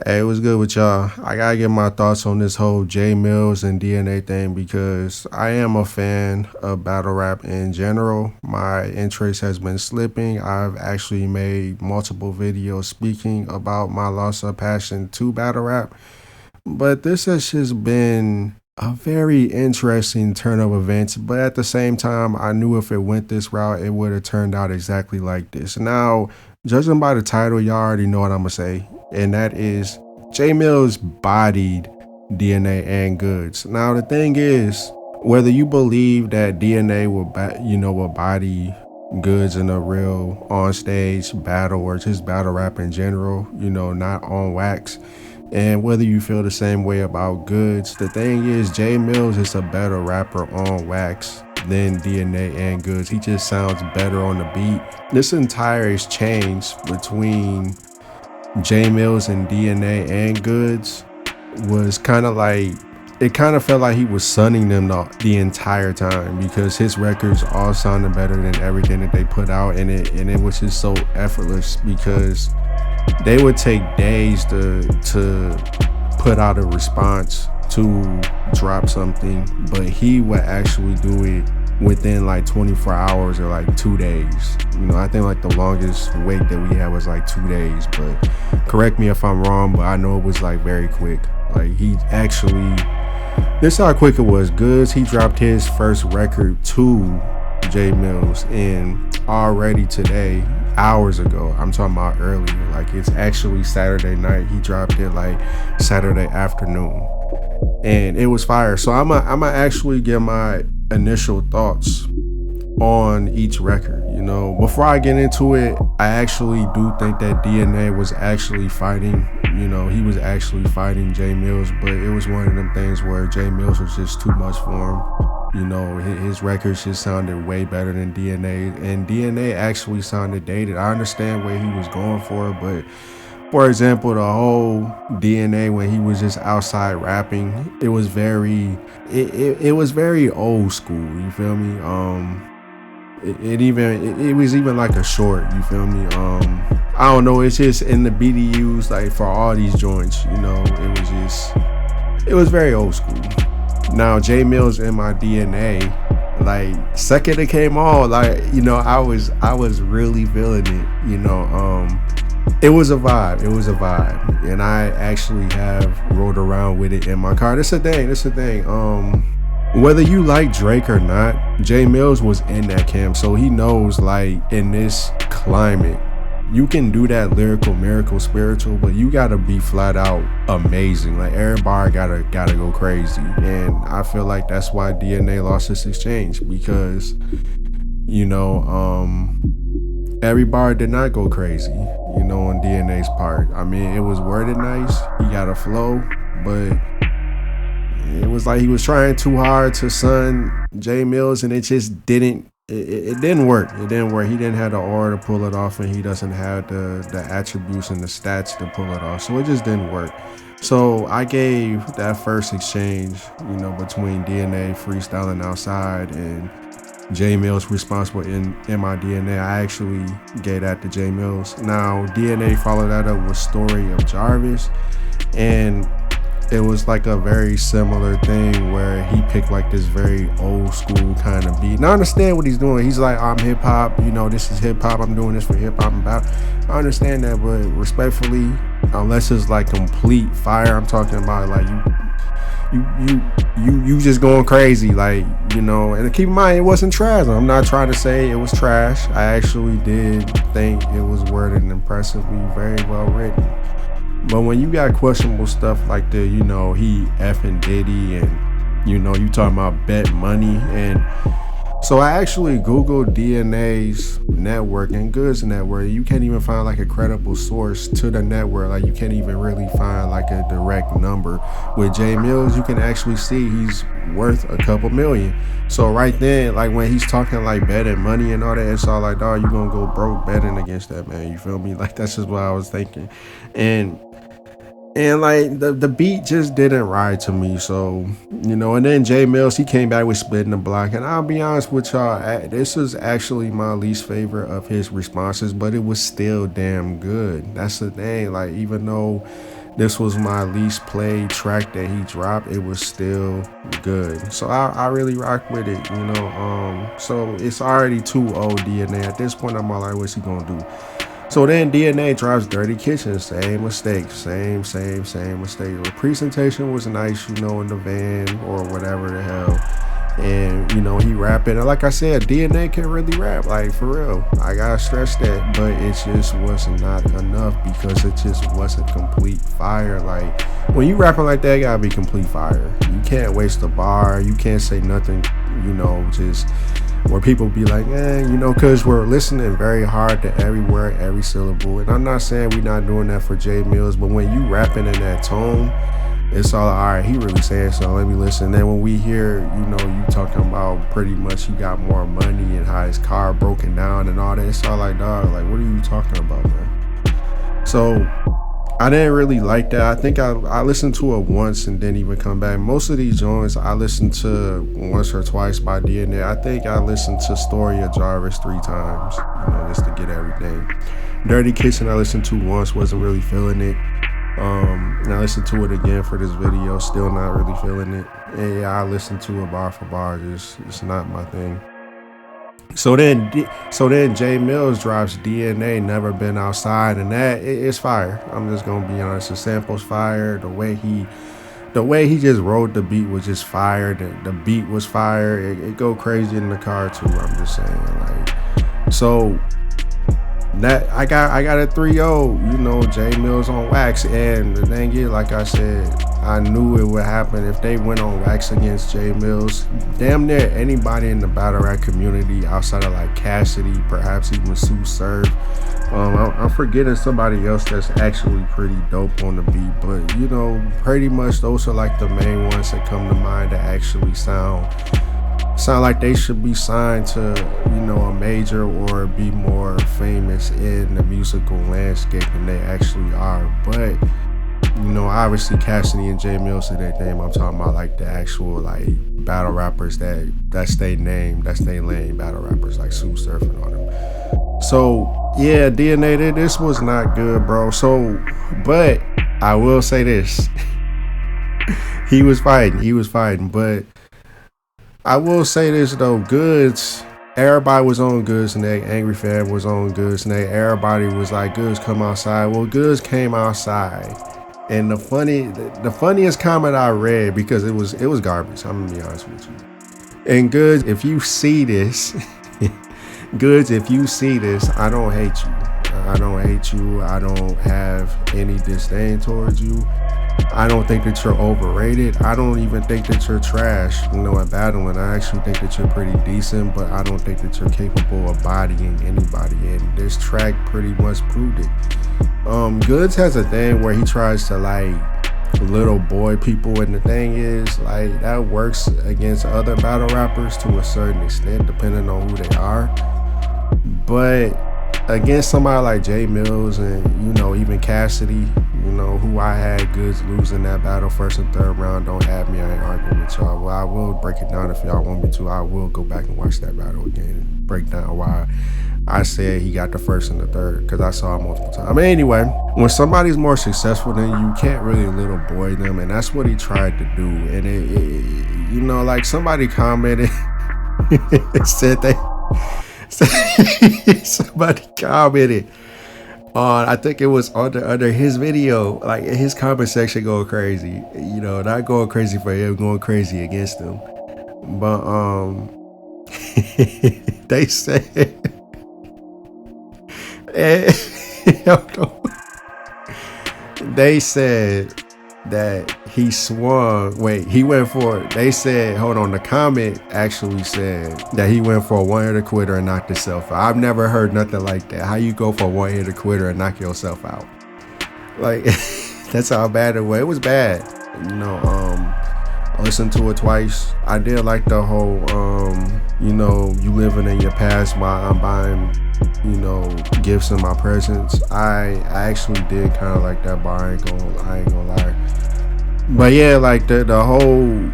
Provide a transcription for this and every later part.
Hey, what's good with y'all? I gotta get my thoughts on this whole Millz and DNA thing because I am a fan of battle rap in general. My interest has been slipping. I've actually made multiple videos speaking about my loss of passion to battle rap, but this has just been a very interesting turn of events. But at the same time, I knew if it went this route, it would have turned out exactly like this. Now, judging by the title, y'all already know what I'm gonna say, and that is Millz bodied DNA and Goodz. Now, the thing is, whether you believe that DNA will body Goodz in a real on stage battle or just battle rap in general, not on wax, and whether you feel the same way about Goodz, the thing is, Millz is a better rapper on wax than DNA and Goodz. He just sounds better on the beat. This entire exchange between Millz and DNA and Goodz was kind of like, it kind of felt like he was sunning them the entire time because his records all sounded better than everything that they put out, and it was just so effortless because they would take days to put out a response to drop something, but he would actually do it within like 24 hours or like 2 days. I think like the longest wait that we had was like 2 days, but correct me if I'm wrong, but I know it was like very quick. Like he actually, this how quick it was. Goodz, he dropped his first record to Millz, and already today, hours ago, I'm talking about earlier, like it's actually Saturday night. He dropped it like Saturday afternoon, and it was fire. So I'm actually give my initial thoughts on each record. Before I get into it, I actually do think that DNA was actually fighting. He was actually fighting Millz, but it was one of them things where Millz was just too much for him. His records just sounded way better than DNA, and DNA actually sounded dated. I understand where he was going for, but for example, the whole DNA when he was just outside rapping, it was it was very old school. You feel me? It was even like a short. You feel me? I don't know. It's just in the BDUs, like for all these joints. It was very old school. Now Millz in my DNA, like second it came on, like I was really feeling it. It was a vibe. It was a vibe, and I actually have rode around with it in my car. That's the thing. That's the thing. Whether you like Drake or not, Millz was in that camp, so he knows, like, in this climate, you can do that lyrical, miracle, spiritual, but you gotta be flat out amazing. Like everybody gotta go crazy, and I feel like that's why DNA lost this exchange because everybody did not go crazy. On DNA's part. I mean, it was worded nice. He got a flow, but it was like he was trying too hard to son Millz, and it just didn't. It didn't work. It didn't work. He didn't have the aura to pull it off, and he doesn't have the attributes and the stats to pull it off. So it just didn't work. So I gave that first exchange, between DNA freestyling outside and Millz responsible in my DNA. I actually gave that to Millz. Now DNA followed that up with Story of Jarvis, and it was like a very similar thing where he picked like this very old school kind of beat. And I understand what he's doing. He's like, I'm hip hop, this is hip hop. I'm doing this for hip hop. I understand that, but respectfully, unless it's like complete fire, I'm talking about like you just going crazy, like, and keep in mind it wasn't trash. I'm not trying to say it was trash. I actually did think it was worded and impressively very well written. But when you got questionable stuff like the, he effing Diddy, and you talking about bet money, and so I actually Googled DNA's network and Goodz network. You can't even find like a credible source to the network. Like you can't even really find like a direct number. With Millz, you can actually see he's worth a couple million. So right then, like when he's talking like betting money and all that, it's all like, dog, you gonna go broke betting against that man. You feel me? Like that's just what I was thinking. And like the beat just didn't ride to me. So, and then Millz, he came back with Splitting the Block. And I'll be honest with y'all, this was actually my least favorite of his responses, but it was still damn good. That's the thing. Like, even though this was my least played track that he dropped, it was still good. So I really rock with it, you know. So it's already too old DNA. At this point, I'm all like, what's he gonna do? So then DNA drops Dirty Kitchen, same mistake, same mistake. The presentation was nice, you know, in the van or whatever the hell. And, you know, he rapping. And like I said, DNA can really rap, like, for real. I gotta stress that. But it just was not enough because it just wasn't complete fire. Like, when you rapping like that, it gotta be complete fire. You can't waste a bar. You can't say nothing, you know, just where people be like, you know, because we're listening very hard to every word, every syllable. And I'm not saying we're not doing that for J Millz, but when you rapping in that tone, it's all right, he really saying so, let me listen. Then when we hear, you know, you talking about pretty much he got more money and how his car broken down and all that, it's all like, dog, like, what are you talking about, man? So I didn't really like that. I think I listened to it once and didn't even come back. Most of these joints I listened to once or twice by DNA. I think I listened to Story of Jarvis 3 times, you know, just to get everything. Dirty Kitchen I listened to once, wasn't really feeling it. And I listened to it again for this video, still not really feeling it. And yeah, I listened to it bar for bar, just it's not my thing. So then J Millz drops DNA, Never Been Outside, and that it's fire. I'm just gonna be honest, the sample's fire. The way he just wrote the beat was just fire. The beat was fire. It go crazy in the car too. I'm just saying, like, so. That I got a 3-0, you know, J Millz on wax. And the thing is, like I said, I knew it would happen if they went on wax against J Millz. Damn near anybody in the battle rap community outside of like Cassidy, perhaps even Sue Surf. I'm forgetting somebody else that's actually pretty dope on the beat, but you know, pretty much those are like the main ones that come to mind that actually sound like they should be signed to, you know, a major or be more famous in the musical landscape than they actually are. But, you know, obviously Cassidy and J Millz did their thing. I'm talking about like the actual like battle rappers that's their name, that's their lane battle rappers like Sue Surf and all them. So yeah, DNA, this was not good, bro. So, but I will say this. he was fighting, but I will say this though, Goodz, everybody was on Goodz neck, Angry Fan was on Goodz neck, everybody was like, Goodz come outside. Well, Goodz came outside, and the funniest comment I read, because it was garbage, I'm gonna be honest with you. And Goodz, if you see this, I don't hate you. I don't have any disdain towards you. I don't think that you're overrated. I don't even think that you're trash, you know, at battling. I actually think that you're pretty decent, but I don't think that you're capable of bodying anybody. And this track pretty much proved it. Goodz has a thing where he tries to like little boy people, and the thing is, like, that works against other battle rappers to a certain extent, depending on who they are. But against somebody like J Millz and, you know, even Cassidy, you know, who I had Goodz losing that battle first and third round, don't have me, I ain't arguing with y'all. Well, I will break it down if y'all want me to. I will go back and watch that battle again and break down why I said he got the first and the third, because I saw it multiple times. I mean, anyway, when somebody's more successful than you, can't really little boy them, and that's what he tried to do. And it you know, like somebody commented, said somebody commented on, I think it was under his video, like his comment section going crazy, you know, not going crazy for him, going crazy against him. But they said they said that he swung. Wait, he went for it. They said, hold on, the comment actually said that he went for a one-hitter quitter and knocked himself out. I've never heard nothing like that. How you go for a one-hitter quitter and knock yourself out? Like, that's how bad it was. It was bad. You know, I listened to it twice. I did like the whole, you know, you living in your past while I'm buying, you know, gifts in my presents. I actually did kind of like that bar. I ain't gonna lie. But yeah, like the whole,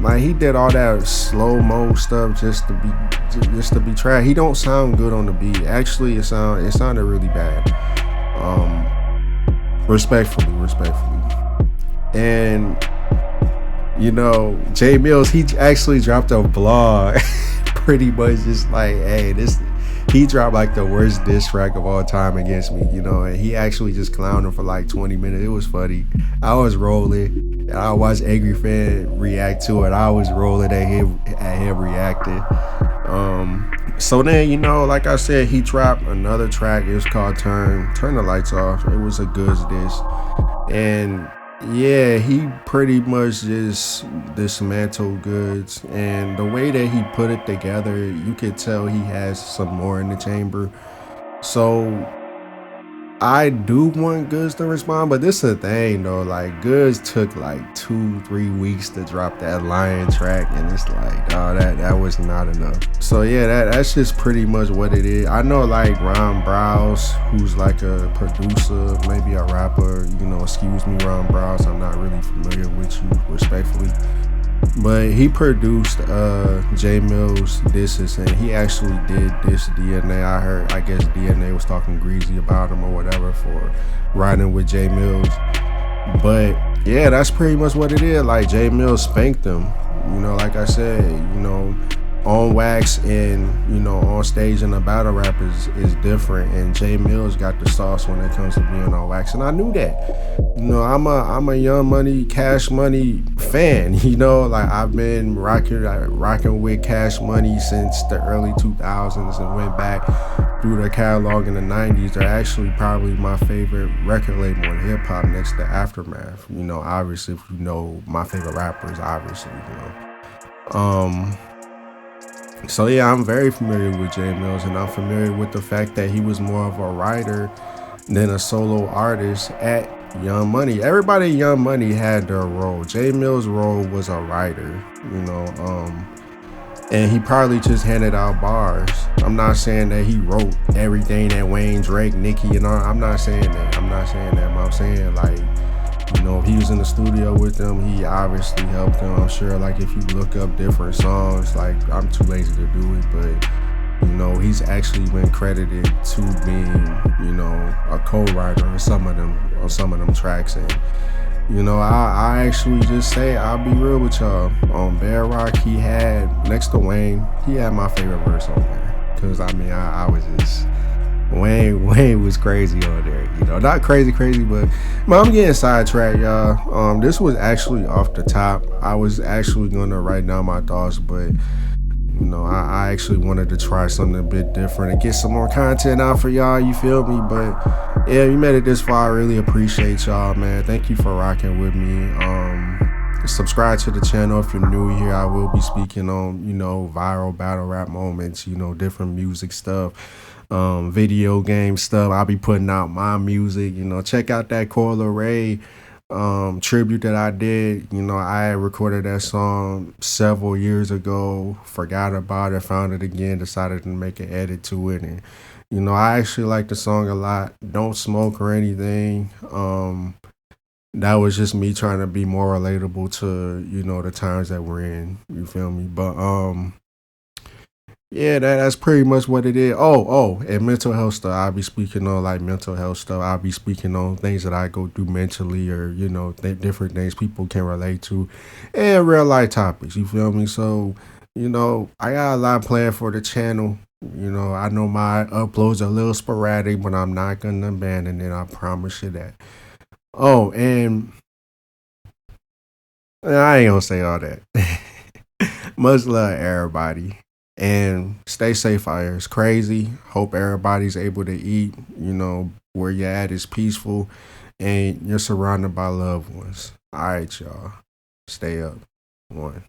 like, he did all that slow-mo stuff just to be trash. He don't sound good on the beat. Actually, it sounded really bad. Respectfully, respectfully. And Jay Mills, he actually dropped a blog pretty much just like, hey, this he dropped like the worst diss track of all time against me, and he actually just clowned him for like 20 minutes. It was funny. I was rolling. And I watched Angry Fan react to it. I was rolling at him reacting. So then, like I said, he dropped another track. It was called Turn the Lights Off. It was a Goodz diss. And yeah, he pretty much just dismantled Goodz, and the way that he put it together, you could tell he has some more in the chamber. So I do want Goodz to respond, but this is the thing though. Like Goodz took like 2-3 weeks to drop that Lion track, and it's like, oh, that was not enough. So yeah, that's just pretty much what it is. I know like Ron Browse, who's like a producer, maybe a rapper. Excuse me, Ron Browse. I'm not really familiar with you, respectfully. But he produced J Millz disses, and he actually did diss DNA. I guess DNA was talking greasy about him or whatever for riding with J Millz. But yeah, that's pretty much what it is. Like J Millz spanked him. Like I said, on wax and on stage in a battle rap is different, and J Millz got the sauce when it comes to being on wax, and I knew that. I'm a Young Money, Cash Money fan. Like I've been rocking with Cash Money since the early 2000s and went back through their catalog in the 90s. They're actually probably my favorite record label in hip hop next to Aftermath. Obviously, if you know my favorite rappers, obviously. So yeah, I'm very familiar with J Millz, and I'm familiar with the fact that he was more of a writer than a solo artist at Young Money. Everybody at Young Money had their role. J Millz' role was a writer, and he probably just handed out bars. I'm not saying that he wrote everything that Wayne, Drake, Nicki, and all. I'm not saying that. But I'm saying like, if he was in the studio with them, he obviously helped them. I'm sure, like, if you look up different songs, like, I'm too lazy to do it, but, he's actually been credited to being, a co-writer on some of them tracks. And, I actually just say, I'll be real with y'all. On Bear Rock, he had, next to Wayne, he had my favorite verse on there. Because, I was just... Wayne was crazy on there, not crazy, but I'm getting sidetracked, y'all. This was actually off the top. I was actually gonna write down my thoughts, but I actually wanted to try something a bit different and get some more content out for y'all. You feel me? But yeah, you made it this far. I really appreciate y'all, man. Thank you for rocking with me. Subscribe to the channel if you're new here. I will be speaking on viral battle rap moments, different music stuff, video game stuff. I'll be putting out my music. Check out that Coil Ray tribute that I did. I recorded that song several years ago, forgot about it, found it again, decided to make an edit to it, and I actually like the song a lot. Don't smoke or anything. That was just me trying to be more relatable to the times that we're in. You feel me? But yeah, that's pretty much what it is. And mental health stuff. I'll be speaking on like mental health stuff. I'll be speaking on things that I go through mentally, or different things people can relate to, and real life topics. You feel me? So I got a lot planned for the channel. I know my uploads are a little sporadic, but I'm not gonna abandon it. I promise you that. And I ain't gonna say all that. Much love, everybody. And stay safe out here. It's crazy. Hope everybody's able to eat. Where you're at is peaceful, and you're surrounded by loved ones. All right, y'all. Stay up. One.